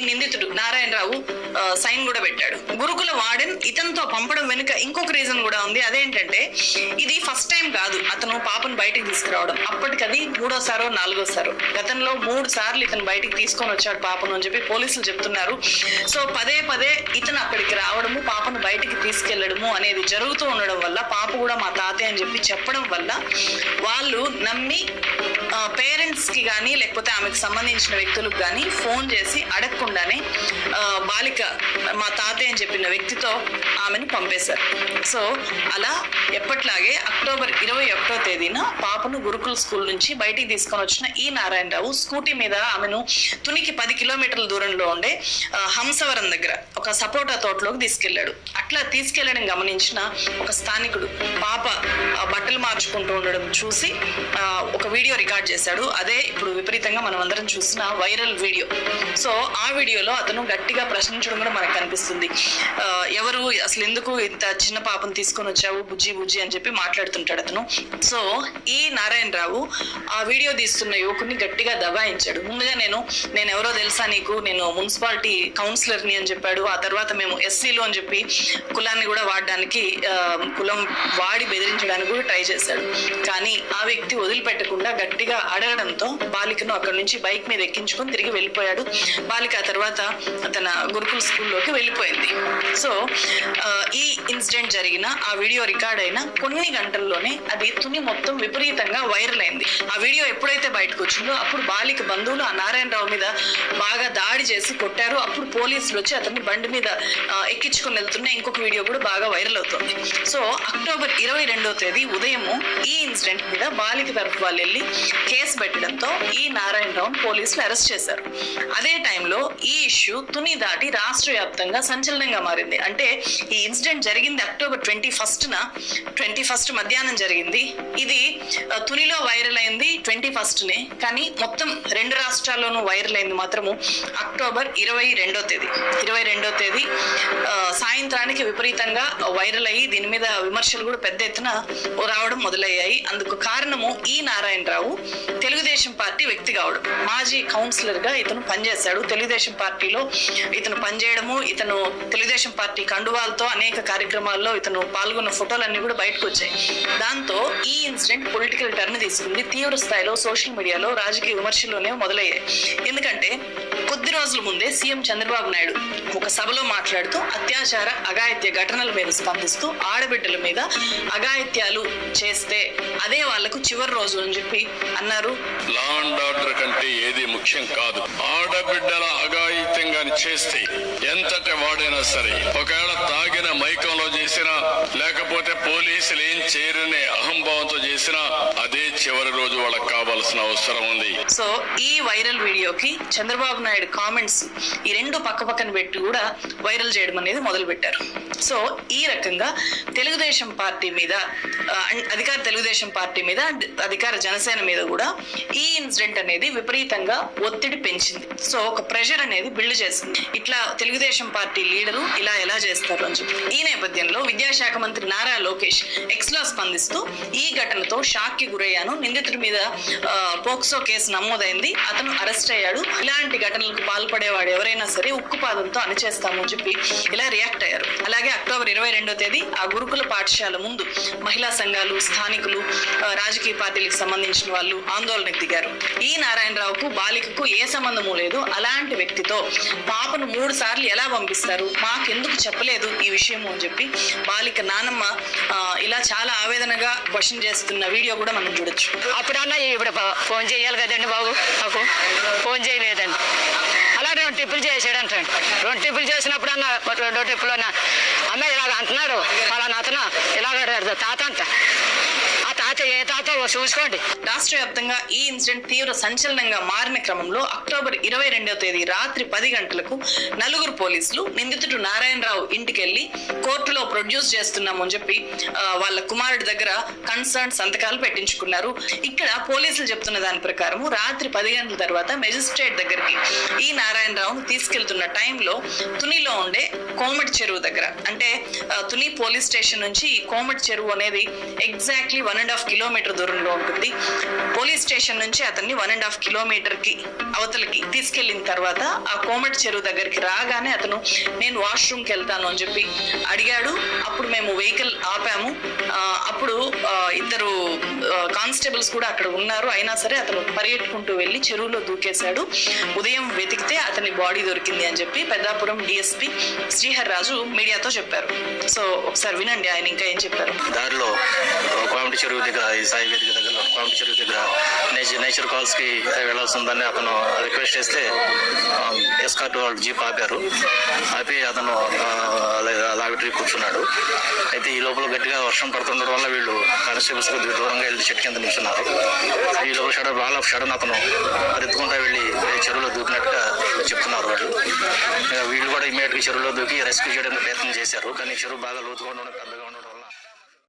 నిందితుడు నారాయణరావు సైన్ కూడా పెట్టాడు. గురుకుల వార్డెన్ ఇతనితో పంపడం వెనుక ఇంకొక రీజన్ కూడా ఉంది. అదేంటంటే ఇది ఫస్ట్ టైం కాదు అతను పాపను బయటికి తీసుకురావడం. అప్పటికది 3వ సారో 4వ సారో. గతంలో 3 సార్లు ఇతను బయటికి తీసుకొని వచ్చాడు పాపను అని చెప్పి పోలీసులు చెప్తున్నారు. సో పదే పదే ఇతను అక్కడికి రావడము, పాపను బయటికి తీసుకెళ్లడము అనేది జరుగుతూ ఉండడం వల్ల, పాప కూడా మా తాతయ్య అని చెప్పి చెప్పడం వల్ల వాళ్ళు నమ్మి పేరెంట్స్ కి కానీ లేకపోతే ఆమెకు సంబంధించిన వ్యక్తులకు కానీ ఫోన్ చేసి అడగకుండానే బాలిక మా తాతయ్య అని చెప్పిన వ్యక్తితో ఆమెను పంపేశారు. సో అలా ఎప్పట్లాగే అక్టోబర్ 21వ తేదీన పాపను గురుకుల స్కూల్ నుంచి బయటికి తీసుకొని వచ్చిన ఈ నారాయణరావు స్కూటీ మీద ఆమెను తునికి 10 కిలోమీటర్ల దూరంలో ఉండే హంసవరం దగ్గర ఒక సపోటా తోటలోకి తీసుకెళ్లాడు. అట్లా తీసుకెళ్లడం గమనించిన ఒక స్థానికుడు పాప బట్టలు మార్చుకుంటూ ఉండడం చూసి ఒక వీడియో రికార్డ్ చేశాడు. అదే ఇప్పుడు విపరీతంగా మనం అందరం చూసిన వైరల్ వీడియో. సో ఆ వీడియోలో అతను గట్టిగా ప్రశ్నించడం కూడా మనకు కనిపిస్తుంది. ఎవరు అసలు ఎందుకు ఇంత చిన్న పాపను తీసుకొని వచ్చావు బుజ్జి బుజ్జి అని చెప్పి మాట్లాడుతుంటాడు అతను. సో ఈ నారాయణరావు ఆ వీడియో తీస్తున్న యువకుని గట్టిగా దబాయించాడు. ముందుగా నేను ఎవరో తెలుసా నీకు, నేను మున్సిపాలిటీ కౌన్సిలర్ని అని చెప్పాడు. ఆ తర్వాత మేము ఎస్సీలు అని చెప్పి కులాన్ని కూడా వాడడానికి, కులం వాడి బెదిరించడానికి కూడా ట్రై చేశాడు. కానీ ఆ వ్యక్తి వదిలిపెట్టకుండా గట్టిగా అడగడంతో బాలికను అక్కడి నుంచి బైక్ మీద ఎక్కించుకొని తిరిగి వెళ్ళిపోయాడు. బాలిక ఆ తర్వాత తన గురుకుల స్కూల్లోకి వెళ్ళిపోయింది. సో ఈ ఇన్సిడెంట్ జరిగిన ఆ వీడియో రికార్డ్ అయిన కొన్ని గంటల్లోనే అది తుని మొత్తం విపరీతంగా వైరల్ అయింది. ఆ వీడియో ఎప్పుడైతే బయటకు వచ్చిందో అప్పుడు బాలిక బంధువులు ఆ నారాయణరావు మీద బాగా దాడి చేసి కొట్టారు. అప్పుడు పోలీసులు వచ్చి అతన్ని బండి మీద ఎక్కించుకొని వెళ్తున్న ఇంకొక వీడియో కూడా బాగా వైరల్ అవుతుంది. సో అక్టోబర్ 22వ తేదీ ఉదయము ఈ ఇన్సిడెంట్ మీద బాలిక తరఫు వాళ్ళు వెళ్ళి కేసు పెట్టడంతో ఈ నారాయణరావును పోలీసులు అరెస్ట్ చేశారు. అదే టైంలో ఈ ఇష్యూ తుని దాటి రాష్ట్ర వ్యాప్తంగా సంచలనంగా మారింది. అంటే ఈ ఇన్సిడెంట్ జరిగింది అక్టోబర్ 21 మధ్యాహ్నం జరిగింది. ఇది తునిలో వైరల్ అయింది 21నే, కానీ మొత్తం 2 రాష్ట్రాల్లోనూ వైరల్ అయింది మాత్రము అక్టోబర్ 22వ తేదీ సాయంత్రానికి విపరీతంగా వైరల్ అయ్యి దీని మీద విమర్శలు కూడా పెద్ద ఎత్తున రావడం మొదలయ్యాయి. అందుకు కారణము ఈ నారాయణరావు తెలుగుదేశం పార్టీ వ్యక్తి కావడం. మాజీ కౌన్సిలర్ గా ఇతను పనిచేశాడు. తెలుగుదేశం పార్టీలో ఇతను పనిచేయడము, ఇతను తెలుగుదేశం పార్టీ కండువాలతో అనేక కార్యక్రమాల్లో ఇతను పాల్గొన్న ఫోటోలన్నీ కూడా బయటకు వచ్చాయి. దాంతో ఈ ఇన్సిడెంట్ పొలిటికల్ టర్న్ తీసుకుంది. తీవ్ర స్థాయిలో సోషల్ మీడియాలో రాజకీయ విమర్శలునే మొదలయ్యాయి. ఎందుకంటే కొద్ది రోజుల ముందే సీఎం చంద్రబాబు నాయుడు ఒక సభలో మాట్లాడుతూ అత్యాచార అఘాయిత్య ఘటనల మీద స్పందిస్తూ ఆడబిడ్డల మీద అఘాయిత్యాలు చేస్తే అదే వాళ్లకు చివరి రోజు అని చెప్పి అన్నారు. లా అండ్ ఆర్డర్ కంటే ఏది ముఖ్యం కాదు. ఆడబిడ్డల అఘాయిత్యంగా చేస్తే ఎంతటి వాడైనా సరే, ఒకవేళ తాగిన మైకంలో చేసినా లేకపోతే పోలీసులు ఏం చేయరనే అహంభావంతో చేసినా అదే చివరి రోజు వాళ్ళకి కావాల్సిన అవసరం ఉంది. సో ఈ వైరల్ వీడియోకి చంద్రబాబు నాయుడు కామెంట్స్ ఈ 2 పక్కన పెట్టి కూడా వైరల్ చేయడం అనేది మొదలు పెట్టారు. సో ఈ రకంగా తెలుగుదేశం పార్టీ మీద, అధికార తెలుగుదేశం పార్టీ మీద, అధికార జనసేన మీద కూడా ఈ ఇన్సిడెంట్ అనేది విపరీతంగా ఒత్తిడి పెంచింది. సో ఒక ప్రెషర్ అనేది బిల్డ్ చేసింది. ఇట్లా తెలుగుదేశం పార్టీ లీడరు ఇలా ఎలా చేస్తారు అని చెప్పి. ఈ నేపథ్యంలో విద్యాశాఖ మంత్రి నారా లోకేష్ ఎక్స్ లో స్పందిస్తూ ఈ ఘటనతో షాక్ కి గురయ్యాను, నిందితుడి మీద పోక్సో కేసు నమోదైంది, అతను అరెస్ట్ అయ్యాడు, ఇలాంటి ఘటనలకు పాల్పడేవాడు ఎవరైనా సరే ఉక్కుపాదంతో అణిచేస్తాము అని చెప్పి ఇలా రియాక్ట్ అయ్యారు. అలాగే అక్టోబర్ 22వ తేదీ ఆ గురుకుల పాఠశాల ముందు మహిళా సంఘాలు, స్థానికులు, రాజకీయ పార్టీలకు సంబంధించిన వాళ్ళు ఆందోళనకు దిగారు. ఈ నారాయణరావుకు బాలికకు ఏ సంబంధము లేదు, అలాంటి వ్యక్తితో పాపను 3 సార్లు ఎలా పంపిస్తారు, మాకెందుకు చెప్పలేదు ఈ విషయము అని చెప్పి బాలిక నానమ్మ ఇలా చాలా ఆవేదనగా క్వశ్చన్ చేస్తున్న వీడియో కూడా మనం చూడొచ్చు. అప్పుడన్నా ఇప్పుడు ఫోన్ చేయాలి కదండి బాబు, నాకు ఫోన్ చేయలేదండి. అలా 2 టిప్పులు చేసాడు అంటాడు. 2 టిప్పులు చేసినప్పుడు అన్న 2 టిప్పులు అన్న అమ్మ ఇలాగ అంటున్నాడు, వాళ్ళ అతను ఇలాగ తాత అంట. ఆ తాత ఏ తాత చూసుకోండి. రాష్ట్ర వ్యాప్తంగా ఈ ఇన్సిడెంట్ తీవ్ర సంచలనంగా మారిన క్రమంలో అక్టోబర్ 22వ తేదీ రాత్రి 10 గంటలకు 4 పోలీసులు నిందితుడు నారాయణరావు ఇంటికెళ్లి కోర్టులో ప్రొడ్యూస్ చేస్తున్నాము అని చెప్పి వాళ్ళ కుమారుడి దగ్గర కన్సర్న్ సంతకాలు పెట్టించుకున్నారు. ఇక్కడ పోలీసులు చెప్తున్న దాని ప్రకారం రాత్రి 10 గంటల తర్వాత మెజిస్ట్రేట్ దగ్గరికి ఈ నారాయణరావును తీసుకెళ్తున్న టైంలో తునిలో ఉండే కోమటి చెరువు దగ్గర, అంటే తుని పోలీస్ స్టేషన్ నుంచి ఈ కోమటి చెరువు అనేది ఎగ్జాక్ట్లీ 1.5 కిలోమీటర్ దూరంలో ఉంటుంది. పోలీస్ స్టేషన్ నుంచి అతన్ని 1.5 కిలోమీటర్ కి అవతల అవతలకి తీసుకెళ్లిన తర్వాత ఆ కోమటి చెరువు దగ్గరికి రాగానే అతను నేను వాష్రూమ్కి వెళ్తాను అని చెప్పి అడిగాడు. అప్పుడు మేము వెహికల్ ఆపాము. అప్పుడు ఇద్దరు కానిస్టేబుల్స్ కూడా అక్కడ ఉన్నారు. అయినా సరే అతను పరిగెట్టుకుంటూ వెళ్ళి చెరువులో దూకేశాడు. ఉదయం వెతికితే అతని బాడీ దొరికింది అని చెప్పి పెద్దాపురం డిఎస్పీ శ్రీహర్రాజు మీడియాతో చెప్పారు. సో ఒకసారి వినండి ఆయన ఇంకా ఏం చెప్పారు. దారిలో కోమటి చెరువు దగ్గర, ఈ సాయి వేదిక దగ్గర కోమటి చెరువు దగ్గర నేచర్ కాల్స్ కి వెళ్లాల్సి ఉందని అతను రిక్వెస్ట్ చేస్తే ఎస్కార్ట్ వాళ్ళు జీప్ ఆపారు. ఆపి అతను లాబరేటరీ కూర్చున్నాడు. అయితే ఈ లోపల గట్టిగా వర్షం పడుతుండడం వల్ల వీళ్ళు కానిస్టేబుల్స్ కొద్దిగా దూరంగా వెళ్ళి చెట్టు కింద నిల్చున్నారు. ఈ లోపల సడన్ అతను పరిగెత్తుకుంటా వెళ్ళి చెరువులో దూకినట్టుగా చెప్తున్నారు వాళ్ళు. వీళ్ళు కూడా ఇమీడియట్ గా చెరువులో దూకి రెస్క్యూ చేయడానికి ప్రయత్నం చేశారు. కానీ చెరువు బాగా లోతుగా ఉండడం